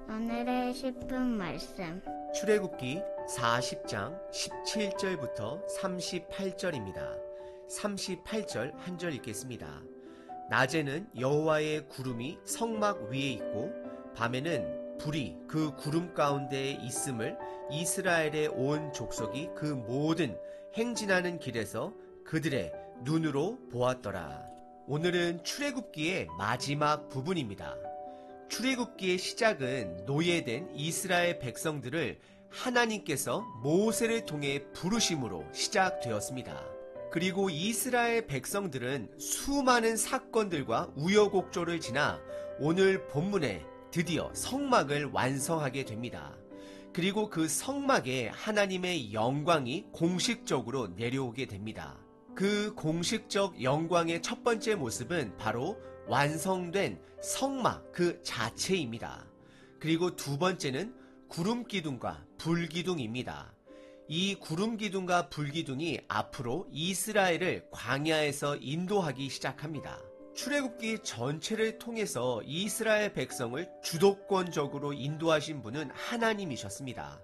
오늘의 10분 말씀. 출애굽기 40장 17절부터 38절입니다. 38절 한 절 읽겠습니다. 낮에는 여호와의 구름이 성막 위에 있고 밤에는 불이 그 구름 가운데에 있음을 이스라엘의 온 족속이 그 모든 행진하는 길에서 그들의 눈으로 보았더라. 오늘은 출애굽기의 마지막 부분입니다. 출애굽기의 시작은 노예된 이스라엘 백성들을 하나님께서 모세를 통해 부르심으로 시작되었습니다. 그리고 이스라엘 백성들은 수많은 사건들과 우여곡절을 지나 오늘 본문에 드디어 성막을 완성하게 됩니다. 그리고 그 성막에 하나님의 영광이 공식적으로 내려오게 됩니다. 그 공식적 영광의 첫 번째 모습은 바로 완성된 성막 그 자체입니다. 그리고 두 번째는 구름기둥과 불기둥입니다. 이 구름기둥과 불기둥이 앞으로 이스라엘을 광야에서 인도하기 시작합니다. 출애굽기 전체를 통해서 이스라엘 백성을 주도권적으로 인도하신 분은 하나님이셨습니다.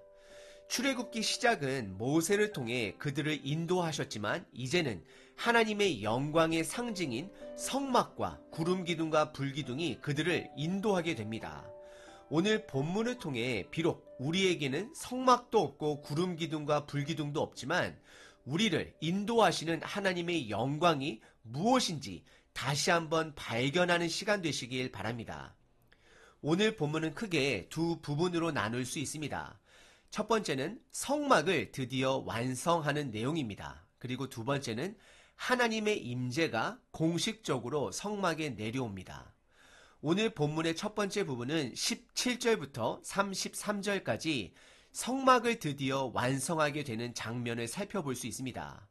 출애굽기 시작은 모세를 통해 그들을 인도하셨지만 이제는 하나님의 영광의 상징인 성막과 구름기둥과 불기둥이 그들을 인도하게 됩니다. 오늘 본문을 통해 비록 우리에게는 성막도 없고 구름기둥과 불기둥도 없지만 우리를 인도하시는 하나님의 영광이 무엇인지 다시 한번 발견하는 시간 되시길 바랍니다. 오늘 본문은 크게 두 부분으로 나눌 수 있습니다. 첫 번째는 성막을 드디어 완성하는 내용입니다. 그리고 두 번째는 하나님의 임재가 공식적으로 성막에 내려옵니다. 오늘 본문의 첫 번째 부분은 17절부터 33절까지 성막을 드디어 완성하게 되는 장면을 살펴볼 수 있습니다.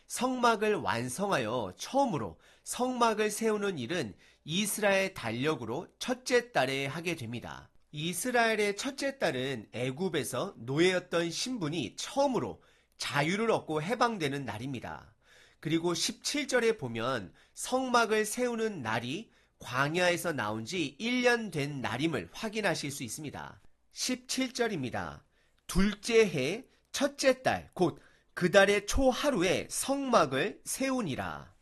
성막을 완성하여 처음으로 성막을 세우는 일은 이스라엘 달력으로 첫째 달에 하게 됩니다. 이스라엘의 첫째 달은 애굽에서 노예였던 신분이 처음으로 자유를 얻고 해방되는 날입니다. 그리고 17절에 보면 성막을 세우는 날이 광야에서 나온 지 1년 된 날임을 확인하실 수 있습니다. 17절입니다. 둘째 해 첫째 달 곧 그 달의 초하루에 성막을 세우니라.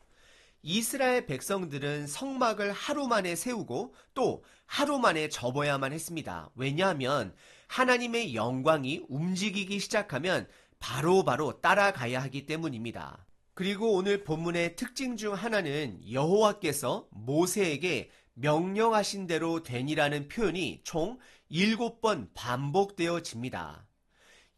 이스라엘 백성들은 성막을 하루 만에 세우고 또 하루 만에 접어야만 했습니다. 왜냐하면 하나님의 영광이 움직이기 시작하면 바로바로 따라가야 하기 때문입니다. 그리고 오늘 본문의 특징 중 하나는 여호와께서 모세에게 명령하신 대로 되니라는 표현이 총 7번 반복되어집니다.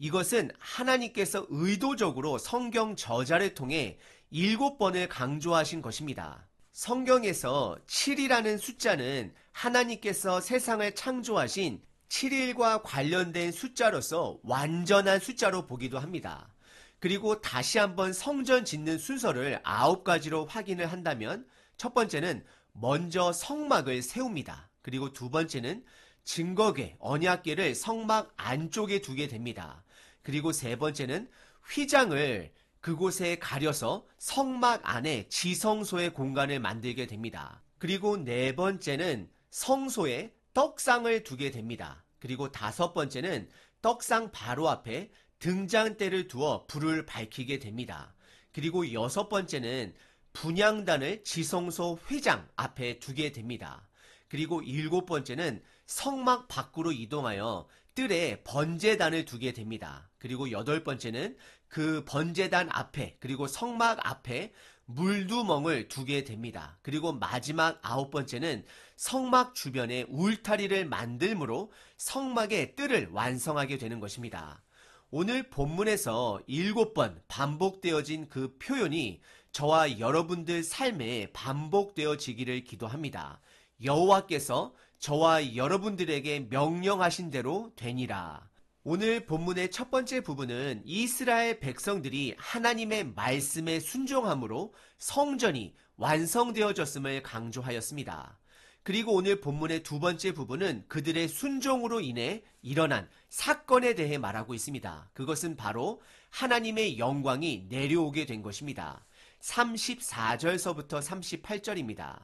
이것은 하나님께서 의도적으로 성경 저자를 통해 7번을 강조하신 것입니다. 성경에서 7이라는 숫자는 하나님께서 세상을 창조하신 7일과 관련된 숫자로서 완전한 숫자로 보기도 합니다. 그리고 다시 한번 성전 짓는 순서를 9가지로 확인을 한다면 첫 번째는 먼저 성막을 세웁니다. 그리고 두 번째는 증거궤, 언약궤를 성막 안쪽에 두게 됩니다. 그리고 세 번째는 휘장을 그곳에 가려서 성막 안에 지성소의 공간을 만들게 됩니다. 그리고 네 번째는 성소에 떡상을 두게 됩니다. 그리고 다섯 번째는 떡상 바로 앞에 등잔대를 두어 불을 밝히게 됩니다. 그리고 여섯 번째는 분향단을 지성소 회장 앞에 두게 됩니다. 그리고 일곱 번째는 성막 밖으로 이동하여 뜰에 번제단을 두게 됩니다. 그리고 여덟 번째는 그 번제단 앞에 그리고 성막 앞에 물두멍을 두게 됩니다. 그리고 마지막 9번째는 성막 주변에 울타리를 만들므로 성막의 뜰을 완성하게 되는 것입니다. 오늘 본문에서 7번 반복되어진 그 표현이 저와 여러분들 삶에 반복되어지기를 기도합니다. 여호와께서 저와 여러분들에게 명령하신 대로 되니라. 오늘 본문의 첫 번째 부분은 이스라엘 백성들이 하나님의 말씀에 순종함으로 성전이 완성되어졌음을 강조하였습니다. 그리고 오늘 본문의 두 번째 부분은 그들의 순종으로 인해 일어난 사건에 대해 말하고 있습니다. 그것은 바로 하나님의 영광이 내려오게 된 것입니다. 34절서부터 38절입니다.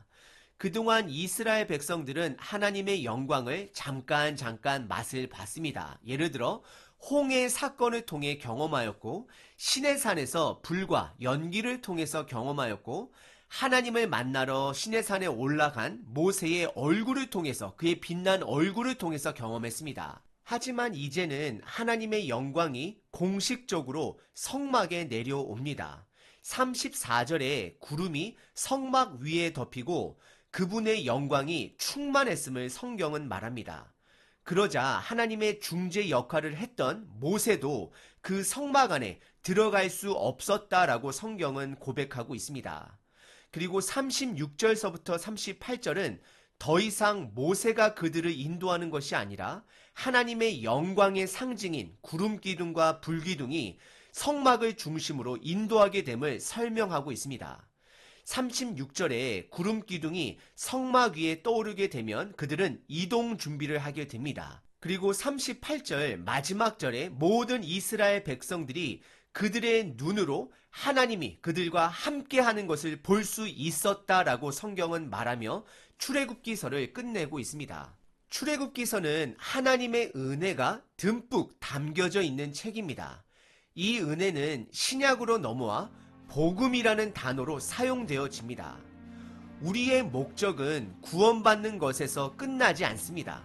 그동안 이스라엘 백성들은 하나님의 영광을 잠깐 맛을 봤습니다. 예를 들어 홍해 사건을 통해 경험하였고, 시내산에서 불과 연기를 통해서 경험하였고, 하나님을 만나러 시내산에 올라간 모세의 얼굴을 통해서, 그의 빛난 얼굴을 통해서 경험했습니다. 하지만 이제는 하나님의 영광이 공식적으로 성막에 내려옵니다. 34절에 구름이 성막 위에 덮이고 그분의 영광이 충만했음을 성경은 말합니다. 그러자 하나님의 중재 역할을 했던 모세도 그 성막 안에 들어갈 수 없었다라고 성경은 고백하고 있습니다. 그리고 36절서부터 38절은 더 이상 모세가 그들을 인도하는 것이 아니라 하나님의 영광의 상징인 구름 기둥과 불 기둥이 성막을 중심으로 인도하게 됨을 설명하고 있습니다. 36절에 구름 기둥이 성막 위에 떠오르게 되면 그들은 이동 준비를 하게 됩니다. 그리고 38절 마지막 절에 모든 이스라엘 백성들이 그들의 눈으로 하나님이 그들과 함께하는 것을 볼 수 있었다라고 성경은 말하며 출애굽기서를 끝내고 있습니다. 출애굽기서는 하나님의 은혜가 듬뿍 담겨져 있는 책입니다. 이 은혜는 신약으로 넘어와 복음이라는 단어로 사용되어집니다. 우리의 목적은 구원받는 것에서 끝나지 않습니다.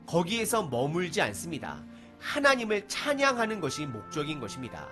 거기에서 머물지 않습니다. 하나님을 찬양하는 것이 목적인 것입니다.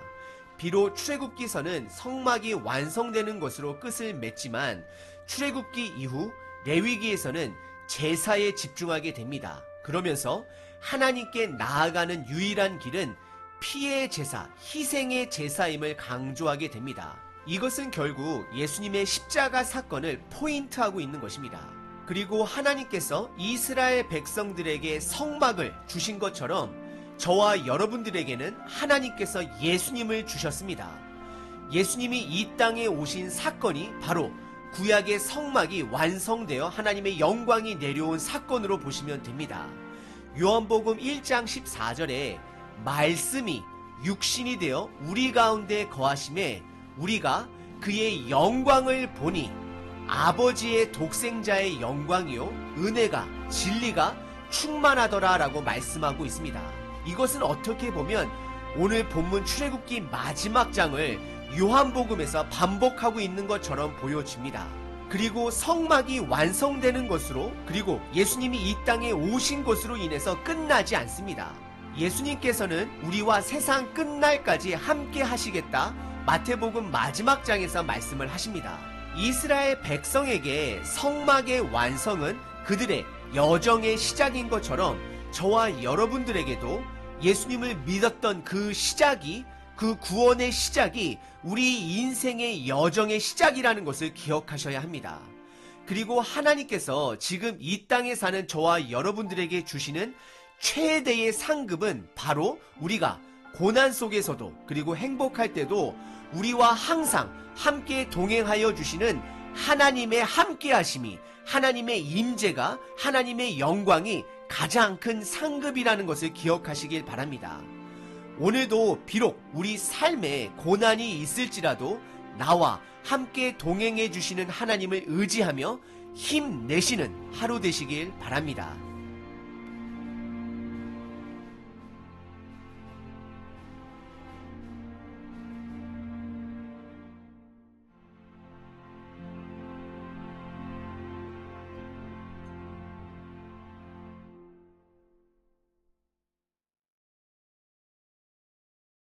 비록 출애굽기서는 성막이 완성되는 것으로 끝을 맺지만 출애굽기 이후 레위기에서는 제사에 집중하게 됩니다. 그러면서 하나님께 나아가는 유일한 길은 피의 제사, 희생의 제사임을 강조하게 됩니다. 이것은 결국 예수님의 십자가 사건을 포인트하고 있는 것입니다. 그리고 하나님께서 이스라엘 백성들에게 성막을 주신 것처럼 저와 여러분들에게는 하나님께서 예수님을 주셨습니다. 예수님이 이 땅에 오신 사건이 바로 구약의 성막이 완성되어 하나님의 영광이 내려온 사건으로 보시면 됩니다. 요한복음 1장 14절에 말씀이 육신이 되어 우리 가운데 거하심에 우리가 그의 영광을 보니 아버지의 독생자의 영광이요 은혜가 진리가 충만하더라 라고 말씀하고 있습니다. 이것은 어떻게 보면 오늘 본문 출애굽기 마지막 장을 요한복음에서 반복하고 있는 것처럼 보여집니다. 그리고 성막이 완성되는 것으로 그리고 예수님이 이 땅에 오신 것으로 인해서 끝나지 않습니다. 예수님께서는 우리와 세상 끝날까지 함께 하시겠다 마태복음 마지막 장에서 말씀을 하십니다. 이스라엘 백성에게 성막의 완성은 그들의 여정의 시작인 것처럼 저와 여러분들에게도 예수님을 믿었던 그 시작이 그 구원의 시작이 우리 인생의 여정의 시작이라는 것을 기억하셔야 합니다. 그리고 하나님께서 지금 이 땅에 사는 저와 여러분들에게 주시는 최대의 상급은 바로 우리가 고난 속에서도 그리고 행복할 때도 우리와 항상 함께 동행하여 주시는 하나님의 함께하심이 하나님의 임재가 하나님의 영광이 가장 큰 상급이라는 것을 기억하시길 바랍니다. 오늘도 비록 우리 삶에 고난이 있을지라도 나와 함께 동행해 주시는 하나님을 의지하며 힘내시는 하루 되시길 바랍니다.